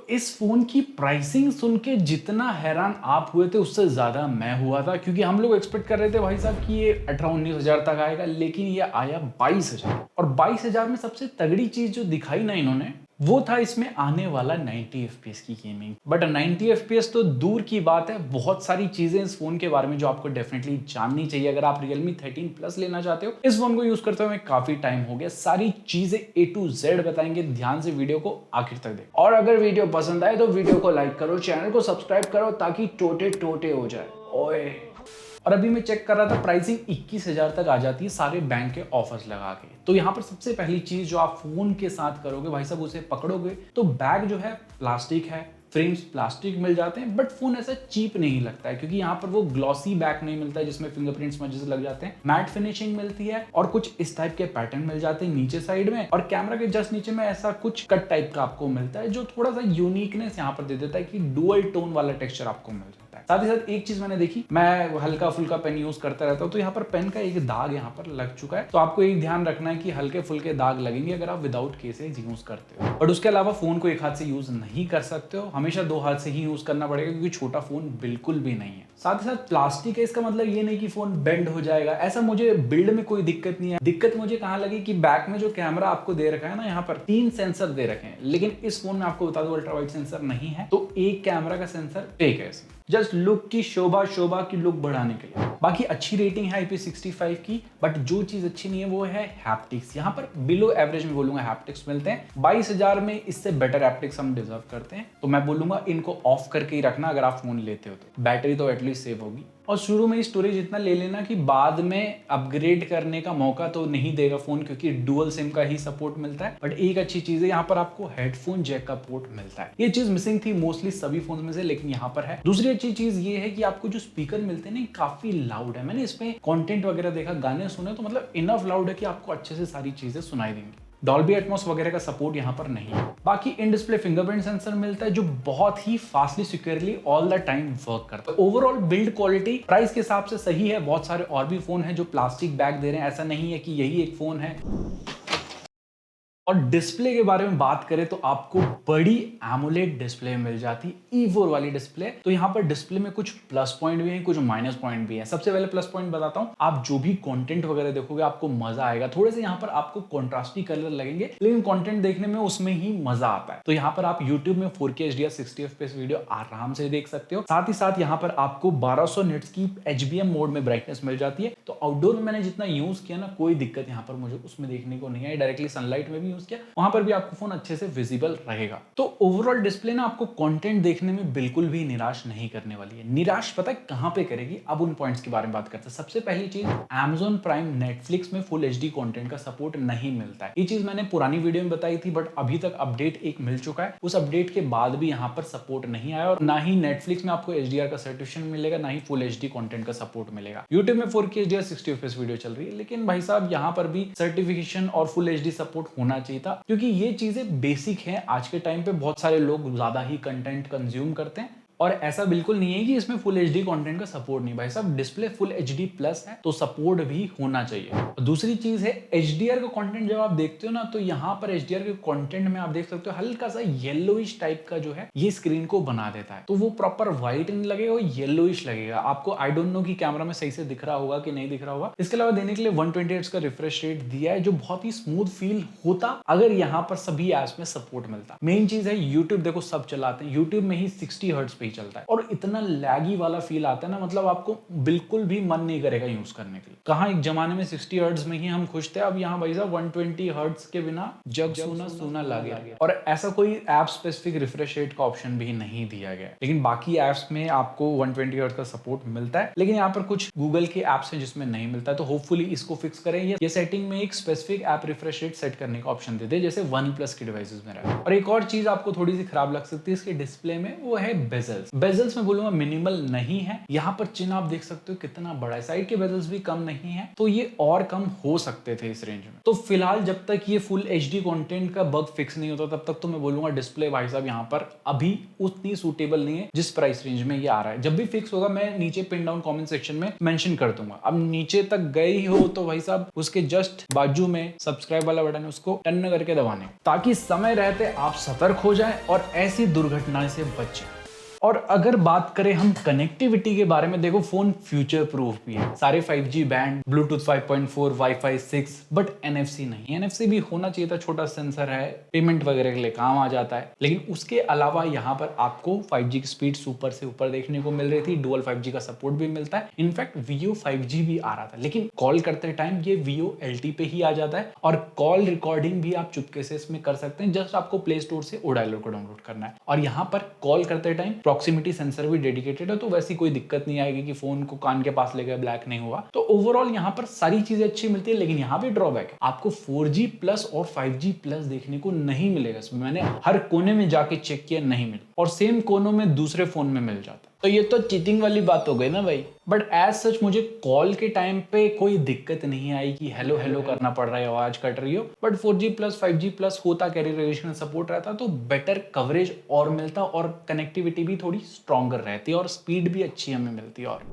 इस फोन की प्राइसिंग सुन के जितना हैरान आप हुए थे उससे ज्यादा मैं हुआ था, क्योंकि हम लोग एक्सपेक्ट कर रहे थे भाई साहब कि ये 18-19 हजार तक आएगा, लेकिन ये आया 22 हजार। और 22 हजार में सबसे तगड़ी चीज जो दिखाई ना इन्होंने, वो था इसमें आने वाला 90 एफपीएस की गेमिंग। बट 90 एफपीएस तो दूर की बात है, बहुत सारी चीजें इस फोन के बारे में जो आपको डेफिनेटली जाननी चाहिए अगर आप Realme 13 Plus लेना चाहते हो। इस फोन को यूज करते हुए काफी टाइम हो गया, सारी चीजें A to Z बताएंगे, ध्यान से वीडियो को आखिर तक देखो। और अगर वीडियो पसंद आए तो वीडियो को लाइक करो, चैनल को सब्सक्राइब करो ताकि टोटे टोटे हो जाए। ओए, और अभी मैं चेक कर रहा था, प्राइसिंग 21 हजार तक आ जाती है सारे बैंक के ऑफर्स लगा के। तो यहाँ पर सबसे पहली चीज जो आप फोन के साथ करोगे भाई साहब, उसे पकड़ोगे तो बैग जो है प्लास्टिक है, फ्रेम्स प्लास्टिक मिल जाते हैं, बट फोन ऐसा चीप नहीं लगता है, क्योंकि यहाँ पर वो ग्लॉसी बैक नहीं मिलता है जिसमें फिंगरप्रिंट्स मजे से लग जाते हैं। मैट फिनिशिंग मिलती है और कुछ इस टाइप के पैटर्न मिल जाते हैं नीचे साइड में, और कैमरा के जस्ट नीचे में ऐसा कुछ कट टाइप का आपको मिलता है जो थोड़ा सा यूनिकनेस यहाँ पर दे देता है कि डुअल टोन वाला टेक्सचर आपको मिल जाता है। साथ ही साथ एक चीज मैंने देखी, मैं हल्का फुल्का पेन यूज करता रहता हूँ, तो यहाँ पर पेन का एक दाग यहाँ पर लग चुका है। तो आपको एक ध्यान रखना है कि हल्के फुल्के दाग लगेंगे अगर आप विदाउट केसेस यूज करते हो। बट उसके अलावा फोन को एक हाथ से यूज नहीं कर सकते हो, हमेशा दो हाथ से ही यूज करना पड़ेगा, क्योंकि छोटा फोन बिल्कुल भी नहीं है। साथ ही साथ प्लास्टिक है, इसका मतलब ये नहीं कि फोन बेंड हो जाएगा, ऐसा मुझे बिल्ड में कोई दिक्कत नहीं है। दिक्कत मुझे कहाँ लगी कि बैक में जो कैमरा आपको दे रखा है ना, यहाँ पर 3 सेंसर दे रखे हैं, लेकिन इस फोन में आपको बता दो अल्ट्रा वाइड सेंसर नहीं है, तो एक कैमरा का सेंसर फेक है, जस्ट लुक की शोभा की लुक बढ़ाने के लिए। बाकी अच्छी रेटिंग है IP65 की, बट जो चीज अच्छी नहीं है वो है हैप्टिक्स। यहाँ पर बिलो एवरेज में बोलूंगा हैप्टिक्स मिलते हैं। 22 हजार में इससे बेटर हैप्टिक्स हम डिजर्व करते हैं, तो मैं बोलूंगा इनको ऑफ करके ही रखना अगर आप फोन लेते हो तो। बैटरी तो एटलीस्ट सेव होगी, और शुरू में स्टोरेज इतना ले लेना कि बाद में अपग्रेड करने का मौका तो नहीं देगा फोन, क्योंकि डुअल सिम का ही सपोर्ट मिलता है। बट एक अच्छी चीज है, यहाँ पर आपको हेडफोन जैक का पोर्ट मिलता है। ये चीज मिसिंग थी मोस्टली सभी फोन में से, लेकिन यहाँ पर है। दूसरी अच्छी चीज ये है कि आपको जो स्पीकर मिलते हैं ना, काफी लाउड है। मैंने इसमें कंटेंट वगैरह देखा, गाने सुने, तो मतलब इनफ लाउड है कि आपको अच्छे से सारी चीजें सुनाई देंगी। डॉल्बी एटमॉस वगैरह का सपोर्ट यहाँ पर नहीं है। बाकी इन डिस्प्ले फिंगरप्रिंट सेंसर मिलता है जो बहुत ही fastly securely all the time work करता है। ओवरऑल बिल्ड क्वालिटी प्राइस के हिसाब से सही है। बहुत सारे और भी फोन हैं जो प्लास्टिक बैग दे रहे हैं, ऐसा नहीं है कि यही एक फोन है। और डिस्प्ले के बारे में बात करें तो आपको बड़ी एमोलेड डिस्प्ले मिल जाती है, E4 वाली डिस्प्ले। तो यहाँ पर डिस्प्ले में कुछ प्लस पॉइंट भी हैं, कुछ माइनस पॉइंट भी हैं। सबसे पहले प्लस पॉइंट बताता हूँ, आप जो भी कंटेंट वगैरह देखोगे आपको मजा आएगा। थोड़े से यहाँ पर आपको कॉन्ट्रास्टी कलर लगेंगे, लेकिन कंटेंट देखने में उसमें ही मजा आता है। तो यहाँ पर आप YouTube में 4K HDR 60 FPS वीडियो आराम से देख सकते हो। साथ ही साथ यहाँ पर आपको 1200 निट्स की HBM मोड में ब्राइटनेस मिल जाती है। तो आउटडोर में मैंने जितना यूज किया ना, कोई दिक्कत यहाँ पर मुझे उसमें देखने को नहीं आई। डायरेक्टली सनलाइट में भी यूज किया, वहां पर भी आपको फोन अच्छे से विजिबल रहेगा। तो ओवरऑल डिस्प्ले ना आपको कंटेंट देखने में बिल्कुल भी निराश नहीं करने वाली है। निराश पता है कहां पे करेगी, अब उन पॉइंट्स के बारे में बात करते हैं। सबसे पहली चीज, Amazon प्राइम नेटफ्लिक्स में फुल HD कंटेंट का सपोर्ट नहीं मिलता है। ये चीज मैंने पुरानी वीडियो में बताई थी, बट अभी तक अपडेट एक मिल चुका है। उस अपडेट के बाद भी यहाँ पर सपोर्ट नहीं आया, और ना ही नेटफ्लिक्स में आपको HDR का सर्टिफिकेशन मिलेगा, ना ही फुल HD कंटेंट का सपोर्ट मिलेगा। यूट्यूब में 4K HDR 60 FPS वीडियो चल रही है, लेकिन भाई साहब यहाँ पर भी सर्टिफिकेशन और फुल HD सपोर्ट होना चाहिए था, क्योंकि ये चीजें बेसिक है। आज के टाइम पे बहुत सारे लोग ज्यादा ही कंटेंट कंज्यूम करते हैं, और ऐसा बिल्कुल नहीं है कि इसमें फुल HD कंटेंट का सपोर्ट नहीं। भाई साहब डिस्प्ले फुल HD प्लस है, तो सपोर्ट भी होना चाहिए। दूसरी चीज है HDR का कंटेंट जब आप देखते हो ना, तो यहाँ पर HDR के कंटेंट में आप देख सकते हो हल्का सा येलोइश टाइप का जो है ये स्क्रीन को बना देता है। तो वो प्रॉपर व्हाइट नहीं लगेगा, वो येलोइश लगेगा आपको। आई डोंट नो कि कैमरा में सही से दिख रहा होगा कि नहीं दिख रहा होगा। इसके अलावा देने के लिए 120 Hz का रिफ्रेश रेट दिया है, जो बहुत ही स्मूथ फील होता अगर यहाँ पर सभी एप्स में सपोर्ट मिलता। मेन चीज है यूट्यूब देखो सब चलाते हैं, यूट्यूब में ही 60 Hz ही चलता है, और इतना लैगी वाला फील आता है ना, मतलब आपको बिल्कुल भी मन नहीं करेगा यूज करने के लिए। कहाँ एक जमाने में 60 Hz में ही हम खुश थे, अब यहाँ भाई साहब 120 Hz के बिना जग सुना सुना लगे। और ऐसा कोई ऐप स्पेसिफिक रिफ्रेश रेट का ऑप्शन भी नहीं दिया गया है, लेकिन बाकी एप्स में आपको 120 Hz का सपोर्ट मिलता है। लेकिन यहाँ पर कुछ गूगल के एप्स है जिसमें नहीं मिलता है, तो होपफुली इसको फिक्स करें। ये सेटिंग में एक specific app refresh rate set करने का ऑप्शन दे दे, जैसे OnePlus के डिवाइसेस में रहा है। और एक और चीज आपको थोड़ी सी खराब लग सकती है इसके डिस्प्ले में, वो है बेजल। बेजल्स में बोलूंगा मिनिमल नहीं है। यहाँ पर चिन्ह आप देख सकते हो कितना बड़ा है, साइड के बेजल्स भी कम नहीं है, तो ये और कम हो सकते थे इस रेंज में। तो फिलहाल जब तक ये फुल HD कंटेंट का बग फिक्स नहीं होता तब तक तो मैं बोलूंगा डिस्प्ले भाई साहब यहाँ पर अभी उतनी सूटेबल नहीं है जिस प्राइस रेंज में ये आ रहा है। जब भी फिक्स होगा मैं नीचे पिन डाउन कमेंट सेक्शन में मेंशन कर दूंगा। अब नीचे तक गए ही हो तो भाई साहब उसके जस्ट बाजू में सब्सक्राइब वाला बटन है, उसको टन करके दबाने, ताकि समय रहते आप सतर्क हो जाएं और ऐसी दुर्घटना से बचें। और अगर बात करें हम कनेक्टिविटी के बारे में, देखो फोन फ्यूचर प्रूफ भी है, सारे 5G band, Bluetooth 5.4, wifi 6, but NFC नहीं। NFC भी होना चाहिए था, छोटा सेंसर है, पेमेंट वगैरह के लिए काम आ जाता है, लेकिन उसके अलावा यहाँ पर आपको 5G की स्पीड सुपर से ऊपर देखने को मिल रही थी। डुअल 5G का सपोर्ट भी मिलता है, इनफैक्ट Vio 5G भी आ रहा था, लेकिन कॉल करते टाइम ये Vio LT पे ही आ जाता है और कॉल रिकॉर्डिंग भी आप चुपके से इसमें कर सकते हैं। जस्ट आपको प्ले स्टोर से ओडायलर को डाउनलोड करना है और यहाँ पर कॉल करते टाइम प्रॉक्सिमिटी सेंसर भी डेडिकेटेड है, तो वैसी कोई दिक्कत नहीं आएगी कि फोन को कान के पास ले गए ब्लैक नहीं हुआ। तो ओवरऑल यहाँ पर सारी चीजें अच्छी मिलती है, लेकिन यहाँ भी ड्रॉबैक है, आपको 4G प्लस और 5G प्लस देखने को नहीं मिलेगा। मैंने हर कोने में जाके चेक किया, नहीं मिला, और सेम कोनों में दूसरे फोन में मिल जाता। तो ये तो चीटिंग वाली बात हो गई ना भाई। बट एज सच मुझे कॉल के टाइम पे कोई दिक्कत नहीं आई कि हेलो हेलो करना पड़ रहा है, आवाज कट रही हो। But 4G plus 5G plus होता, कैरियर एडिशन सपोर्ट रहता तो बेटर कवरेज और मिलता और कनेक्टिविटी भी थोड़ी स्ट्रॉन्गर रहती और स्पीड भी अच्छी हमें मिलती। और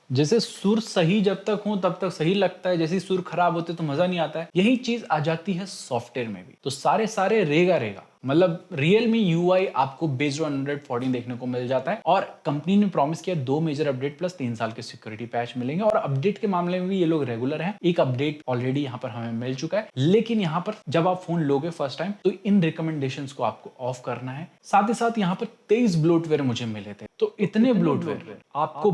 जैसे सुर सही जब तक हो तब तक सही लगता है, जैसे सुर खराब होते तो मजा नहीं आता है, यही चीज आ जाती है सॉफ्टवेयर में भी। तो सारे रेगा मतलब Realme UI आपको बेस्ड ऑन Android 14 देखने को मिल जाता है और कंपनी ने प्रॉमिस किया 2 मेजर अपडेट प्लस 3 साल के सिक्योरिटी पैच मिलेंगे। और अपडेट के मामले में भी ये लोग रेगुलर हैं, एक अपडेट ऑलरेडी यहाँ पर हमें मिल चुका है, लेकिन यहाँ पर जब आप फोन लोगे फर्स्ट टाइम तो इन रिकमेंडेशंस को आपको ऑफ करना है। साथ ही साथ यहाँ पर 23 ब्लोटवेयर मुझे मिले थे, तो इतने ब्लोटवेयर आपको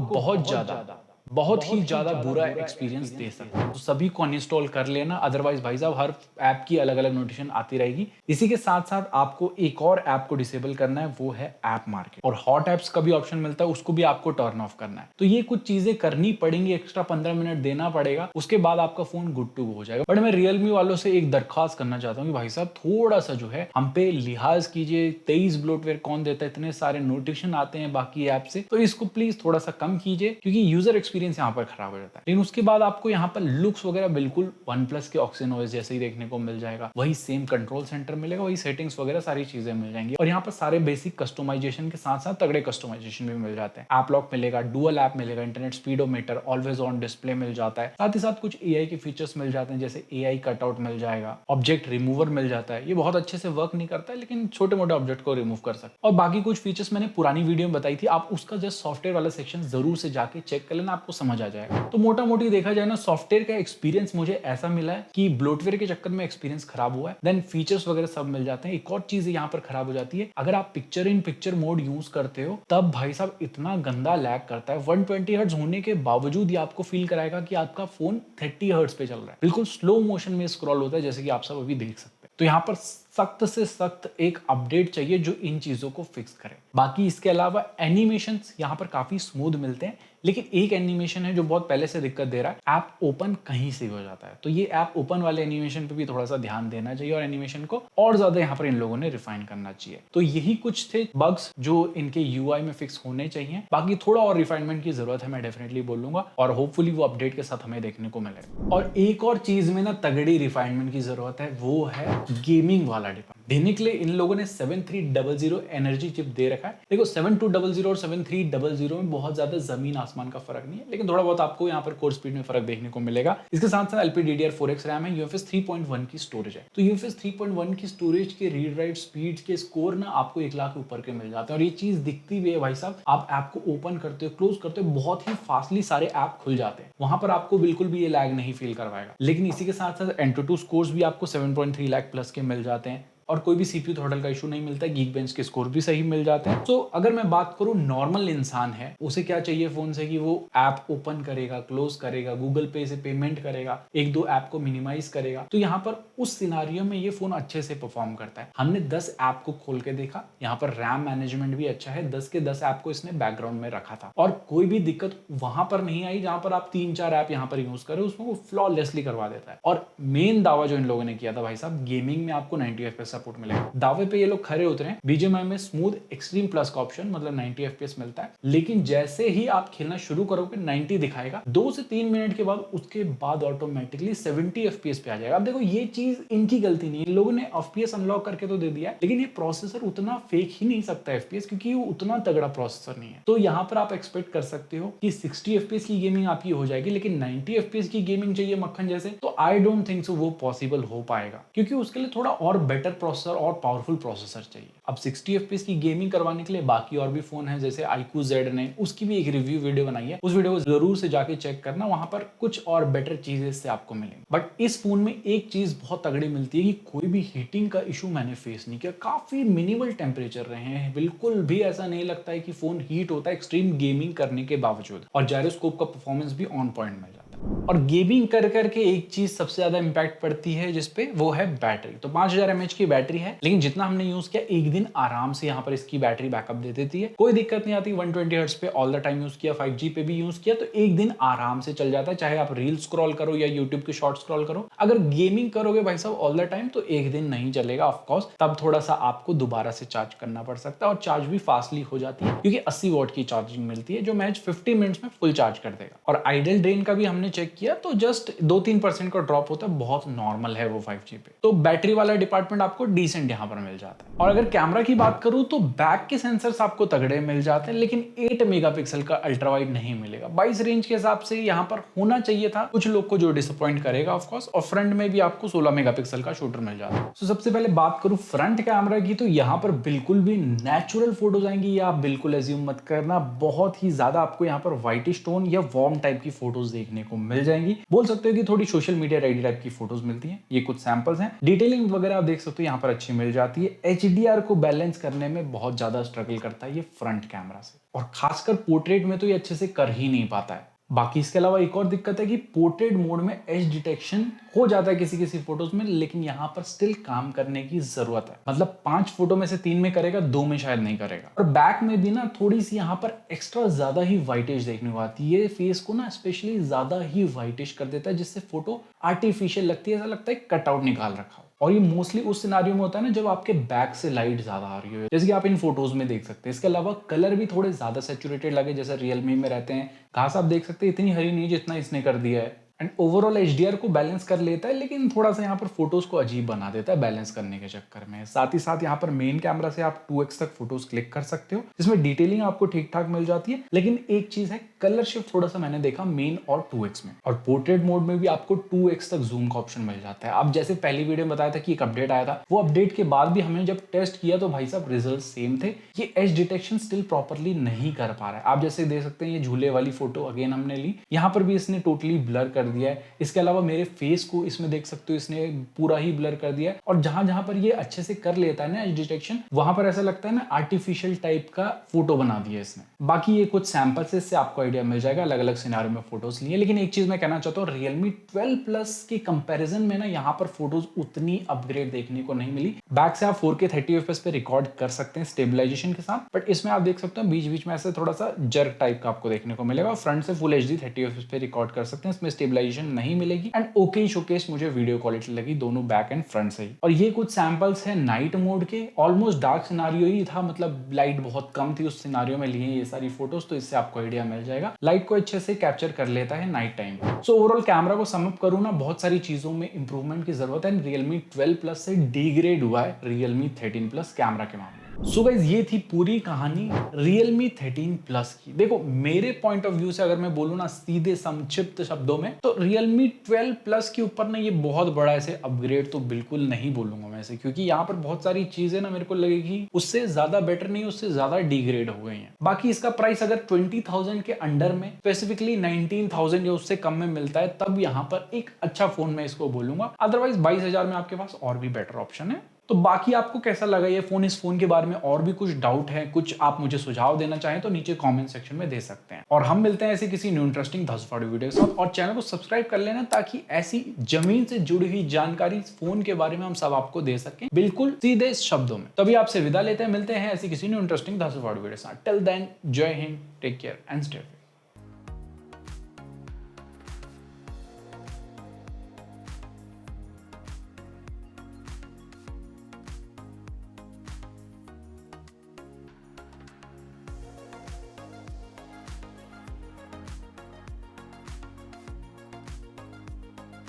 बहुत ही ज्यादा बुरा एक्सपीरियंस दे सकते हैं। तो सभी को अनइंस्टॉल कर लेना, अदरवाइज भाई साहब हर ऐप की अलग अलग नोटिफिकेशन आती रहेगी। इसी के साथ साथ आपको एक और ऐप को डिसेबल करना है, वो है ऐप मार्केट, और हॉट ऐप्स का भी ऑप्शन मिलता है, उसको भी आपको टर्न ऑफ करना है। तो ये कुछ चीजें करनी पड़ेंगी, एक्स्ट्रा 15 मिनट देना पड़ेगा, उसके बाद आपका फोन गुड टू गो हो जाएगा। बट मैं Realme वालों से एक दरखास्त करना चाहता हूँ कि भाई साहब थोड़ा सा जो है हम पे लिहाज कीजिए। 23 ब्लोटवेयर कौन देता है, इतने सारे नोटिफिकेशन आते हैं बाकी ऐप से, तो इसको प्लीज थोड़ा सा कम कीजिए, क्योंकि यूजर एक्सपीरियंस यहाँ पर खराब हो जाता है। लेकिन उसके बाद आपको यहाँ पर लुक्स वगैरह बिल्कुल OnePlus के OxygenOS जैसे ही देखने को मिल जाएगा, वही सेम कंट्रोल सेंटर मिलेगा, वही सेटिंग्स वगैरह सारी चीजें मिल जाएंगी। और यहाँ पर सारे बेसिक कस्टमाइजेशन के साथ साथ तगड़े कस्टमाइजेशन भी मिल जाते हैं। ऐप लॉक मिलेगा, डुअल ऐप मिलेगा, internet speedometer, always on display मिल जाता है। साथ ही साथ कुछ AI के फीचर्स मिल जाते हैं, जैसे AI कटआउट मिल जाएगा, ऑब्जेक्ट रिमूवर मिल जाता है। ये बहुत अच्छे से वर्क नहीं करता है, लेकिन छोटे मोटे ऑब्जेक्ट को रिमूव कर सकते। और बाकी कुछ फीचर्स मैंने पुरानी वीडियो में बताई थी, आप उसका जस्ट सॉफ्टवेयर वाला सेक्शन जरूर से जाके चेक कर लेना, आपको समझ आ जाएगा। तो मोटा मोटी देखा जाए ना, सॉफ्टवेयर का एक्सपीरियंस मुझे ऐसा मिला है कि ब्लोटवेयर के चक्कर में एक्सपीरियंस खराब हुआ है, देन फीचर्स वगैरह सब मिल जाते हैं। एक और चीज यहाँ पर खराब हो जाती है, अगर आप picture in picture mode use करते हो तब भाई साहब इतना गंदा लैग करता है। 120 हर्ट्ज होने के बावजूद ये आपको फील कराएगा कि आपका फोन 30 हर्ट्ज पे चल रहा है, बिल्कुल स्लो मोशन में स्क्रॉल होता है, जैसे कि आप सब अभी देख सकते हैं। तो यहाँ पर सख्त से सख्त एक अपडेट चाहिए जो इन चीजों को फिक्स करे। बाकी इसके अलावा एनिमेशंस यहाँ पर काफी स्मूथ मिलते हैं, लेकिन एक एनिमेशन है जो बहुत पहले से दिक्कत दे रहा है, ऐप ओपन कहीं से हो जाता है। तो ये ऐप ओपन वाले एनिमेशन पे भी थोड़ा सा ध्यान देना चाहिए और एनिमेशन को और ज्यादा यहाँ पर इन लोगों ने रिफाइन करना चाहिए। तो यही कुछ थे बग्स जो इनके UI में फिक्स होने चाहिए। बाकी थोड़ा और रिफाइनमेंट की जरूरत है, मैं डेफिनेटली बोलूंगा, और होपफुली वो अपडेट के साथ हमें देखने को मिले। और एक और चीज में ना तगड़ी रिफाइनमेंट की जरूरत है, वो है गेमिंग वाला डिपार्टमेंट। देने के लिए इन लोगों ने 7300 एनर्जी चिप दे रखा है। देखो 7200 और 7300 में बहुत ज्यादा जमीन आसमान का फर्क नहीं है, लेकिन थोड़ा बहुत आपको यहाँ पर कोर स्पीड में फर्क देखने को मिलेगा। इसके साथ साथ LPDDR4X रैम है, UFS 3.1 की स्टोरेज है। तो UFS 3.1 की स्टोरेज के रीड राइट स्पीड के स्कोर ना आपको 1 लाख ऊपर के मिल जाते हैं। और ये चीज दिखती भी है भाई साहब, आप ऐप को ओपन करते हो, क्लोज करते हो, बहुत ही फास्टली सारे ऐप खुल जाते हैं, वहां पर आपको बिल्कुल भी ये लैग नहीं फील करवाएगा। लेकिन इसी के साथ साथ Antutu स्कोर्स भी आपको 7.3 लाख प्लस के मिल जाते हैं, और कोई भी CPU थ्रॉटल का इशू नहीं मिलता है। Geekbench के स्कोर भी सही मिल जाते हैं। तो अगर मैं बात करूं नॉर्मल इंसान है, उसे क्या चाहिए फोन से कि वो ऐप ओपन करेगा, क्लोज करेगा, गूगल पे से पेमेंट करेगा, 1-2 ऐप को मिनिमाइज करेगा, तो यहाँ पर उस सिनारियो में ये फोन अच्छे से परफॉर्म करता है। हमने 10 ऐप को खोल के देखा, यहाँ पर रैम मैनेजमेंट भी अच्छा है, 10 के 10 ऐप को इसने बैकग्राउंड में रखा था और कोई भी दिक्कत वहां पर नहीं आई जहां पर आप 3-4 ऐप यहाँ पर यूज करें, उसमें वो फ्लॉलेसली करवा देता है। और मेन दावा जो इन लोगों ने किया था भाई साहब, गेमिंग में आपको 90 FPS सपोर्ट मिलेगा। दावे पे ये लोग खरे उतरे हैं। BGMI में स्मूथ एक्सट्रीम प्लस का ऑप्शन मतलब 90 FPS मिलता है, लेकिन जैसे ही आप खेलना शुरू करोगे 90 दिखाएगा, 2 से 3 मिनट के बाद उसके बाद ऑटोमेटिकली 70 FPS पे आ जाएगा। अब देखो ये चीज इनकी गलती नहीं है, इन लोगों ने FPS अनलॉक करके तो दे दिया है, लेकिन ये प्रोसेसर उतना फेक ही नहीं सकता FPS, क्योंकि वो उतना तगड़ा प्रोसेसर नहीं है। तो यहाँ पर आप एक्सपेक्ट कर सकते हो कि 60 FPS की गेमिंग आपकी हो जाएगी, लेकिन 90 FPS की गेमिंग चाहिए मक्खन जैसे, तो आई डोंट थिंक सो वो पॉसिबल हो पाएगा, क्योंकि उसके लिए थोड़ा और बेटर प्रोसेसर और पावरफुल प्रोसेसर चाहिए। अब 60 FPS की गेमिंग करवाने के लिए बाकी और भी फोन है, जैसे iQOO Z ने उसकी भी एक रिव्यू वीडियो बनाई है, उस वीडियो को जरूर से जाके चेक करना, वहां पर कुछ और बेटर चीजें इससे आपको मिलेंगी। बट इस फोन में एक चीज बहुत तगड़ी मिलती है कि कोई भी हीटिंग का इशू मैंने फेस नहीं किया, काफी मिनिमल टेम्परेचर रहे हैं, बिल्कुल भी ऐसा नहीं लगता है कि फोन हीट होता है एक्सट्रीम गेमिंग करने के बावजूद, और जायरोस्कोप का परफॉर्मेंस भी ऑन पॉइंट मिल जाता है। और गेमिंग कर करके एक चीज सबसे ज्यादा इंपैक्ट पड़ती है जिसपे, वो है बैटरी। तो 5000 mAh की बैटरी है, लेकिन जितना हमने यूज किया एक दिन आराम से यहाँ पर इसकी बैटरी बैकअप दे देती है, कोई दिक्कत नहीं आती। 120 हर्ट्ज पे ऑल द टाइम यूज किया, 5G पे भी यूज किया, तो एक दिन आराम से चल जाता है, चाहे आप रील स्क्रॉल करो या यूट्यूब के शॉर्ट स्क्रॉल करो। अगर गेमिंग करोगे भाई साहब ऑल द टाइम, तो एक दिन नहीं चलेगा ऑफकोर्स, तब थोड़ा सा आपको दोबारा से चार्ज करना पड़ सकता है, और चार्ज भी फास्टली हो जाती है, क्योंकि 80 वॉट की चार्जिंग मिलती है जो महज 50 मिनट्स में फुल चार्ज कर देगा। और आइडल ड्रेन का भी हमने चेक किया, तो जस्ट 2-3% का ड्रॉप होता है, बहुत नॉर्मल है वो 5G पे। तो बैटरी वाला डिपार्टमेंट आपको डिसेंट यहाँ पर मिल जाता है। और अगर कैमरा की बात करूं तो बैक के सेंसर्स आपको तगड़े मिल जाते हैं, लेकिन 8 मेगापिक्सल का अल्ट्रा वाइड नहीं मिलेगा। 22 रेंज के हिसाब से यहाँ पर होना चाहिए था, कुछ लोग को जो डिसअपॉइंट करेगा ऑफकोर्स। और फ्रंट में भी आपको 16 मेगापिक्सल का शूटर मिल जाता है। तो सबसे पहले बात करूं फ्रंट कैमरा की, तो यहाँ पर बिल्कुल भी नेचुरल फोटोज आएंगी, या आप बिल्कुल एज्यूम मत करना, बहुत ही ज्यादा आपको यहाँ पर व्हाइटिश टोन या वार्म टाइप की फोटोज देखने को मिल जाएंगी। बोल सकते हो कि थोड़ी सोशल मीडिया रेडी टाइप की फोटोज मिलती हैं। ये कुछ सैंपल्स हैं, डिटेलिंग वगैरह आप देख सकते हो यहाँ पर अच्छी मिल जाती है। HDR को बैलेंस करने में बहुत ज्यादा स्ट्रगल करता है ये फ्रंट कैमरा से, और खासकर पोर्ट्रेट में तो ये अच्छे से कर ही नहीं पाता है। बाकी इसके अलावा एक और दिक्कत है कि पोर्ट्रेट मोड में एज डिटेक्शन हो जाता है किसी किसी फोटोज में, लेकिन यहाँ पर स्टिल काम करने की जरूरत है। मतलब 5 फोटो में से 3 में करेगा, 2 में शायद नहीं करेगा। और बैक में भी ना थोड़ी सी यहाँ पर एक्स्ट्रा ज्यादा ही व्हाइटिश देखने को आती है, ये फेस को ना स्पेशली ज्यादा ही व्हाइटिश कर देता है, जिससे फोटो आर्टिफिशियल लगती है, ऐसा लगता है कटआउट निकाल रखा हो। और ये मोस्टली उस सिनारियो में होता है ना जब आपके बैक से लाइट ज्यादा आ रही हो, जैसे कि आप इन फोटोज में देख सकते हैं। इसके अलावा कलर भी थोड़े ज्यादा सैचुरेटेड लगे, जैसे रियलमी में रहते हैं। घास आप देख सकते हैं इतनी हरी नहीं जितना इसने कर दिया है। एंड ओवरऑल HDR को बैलेंस कर लेता है, लेकिन थोड़ा सा यहाँ पर फोटोज को अजीब बना देता है बैलेंस करने के चक्कर में। साथ ही साथ यहाँ पर मेन कैमरा से आप 2x तक फोटोज क्लिक कर सकते हो, जिसमें डिटेलिंग आपको ठीक ठाक मिल जाती है। लेकिन एक चीज है, कलर शिफ्ट थोड़ा सा मैंने देखा मेन और 2x में। और पोर्ट्रेट मोड में भी आपको 2x तक जूम का ऑप्शन मिल जाता है। अब जैसे पहली वीडियो में बताया था कि एक अपडेट आया था, वो अपडेट के बाद भी हमने जब टेस्ट किया तो भाई साहब रिजल्ट सेम थे। ये एज डिटेक्शन स्टिल प्रॉपरली नहीं कर पा रहा है। आप जैसे देख सकते हैं ये झूले वाली फोटो अगेन हमने ली, यहाँ पर भी इसने टोटली ब्लर कर दिया है। इसके अलावा मेरे फेस को इसमें देख सकते हो इसने पूरा ही ब्लर कर दिया है। और जहां जहां पर ये अच्छे से कर लेता है ना एज डिटेक्शन, वहां पर ऐसा लगता है ना आर्टिफिशियल टाइप का फोटो बना दिया इसने। बाकी ये कुछ सैंपल से इससे आपको आइडिया मिल जाएगा, अलग अलग सिनारियो में फोटोज लिए। लेकिन एक चीज मैं कहना चाहता हूँ, Realme 12 Plus की कंपैरिजन में ना यहाँ पर फोटोज उतनी अपग्रेड देखने को नहीं मिली। बैक से आप 4K 30 FPS पे रिकॉर्ड कर सकते हैं स्टेबलाइजेशन के साथ, बट इसमें आप देख सकते हो बीच बीच में ऐसे थोड़ा सा जर्क टाइप का आपको देखने को मिलेगा। फ्रंट से फुल HD 30 FPS पे रिकॉर्ड कर सकते हैं, इसमें स्टेबलाइजेशन नहीं मिलेगी। एंड ओके शोकेस मुझे वीडियो क्वालिटी लगी दोनों बैक एंड फ्रंट से ही। और ये कुछ सैंपल्स है नाइट मोड के, ऑलमोस्ट डार्क सिनारियो ही था, मतलब लाइट बहुत कम थी उस सिनारियो में लिए ये सारी फोटोज, तो इससे आपको आइडिया मिल जाएगा। लाइट को अच्छे से कैप्चर कर लेता है night time. So overall camera को समअप करूँ ना, बहुत सारी चीजों में इंप्रूवमेंट की जरूरत है। Realme 12 Plus से डिग्रेड हुआ है Realme 13 Plus कैमरा के मामले में। सो गाइस ये थी पूरी कहानी Realme 13 Plus की। देखो मेरे पॉइंट ऑफ व्यू से अगर मैं बोलूँ ना सीधे संक्षिप्त शब्दों में, तो Realme 12 Plus के ऊपर ना ये बहुत बड़ा ऐसे अपग्रेड तो बिल्कुल नहीं बोलूंगा मैं ऐसे, क्योंकि यहाँ पर बहुत सारी चीजें ना मेरे को लगेगी उससे ज्यादा बेटर नहीं, उससे ज्यादा डिग्रेड हो गई हैं। बाकी इसका प्राइस अगर 20,000 के अंडर में, स्पेसिफिकली 19,000 या उससे कम में मिलता है, तब यहाँ पर एक अच्छा फोन मैं इसको बोलूंगा। अदरवाइज 22,000 में आपके पास और भी बेटर ऑप्शन है। तो बाकी आपको कैसा लगा ये फोन? इस फोन के बारे में और भी कुछ डाउट है, कुछ आप मुझे सुझाव देना चाहें तो नीचे कमेंट सेक्शन में दे सकते हैं। और हम मिलते हैं ऐसे किसी न्यू इंटरेस्टिंग धसफाड़ू वीडियो के साथ। और चैनल को सब्सक्राइब कर लेना ताकि ऐसी जमीन से जुड़ी हुई जानकारी फोन के बारे में हम सब आपको दे सकें, बिल्कुल सीधे शब्दों में। तभी आपसे विदा लेते हैं, मिलते हैं ऐसी किसी न्यू इंटरेस्टिंग धसफाड़ू वीडियो के साथ। टिल देन जय हिंद, टेक केयर एंड स्टे।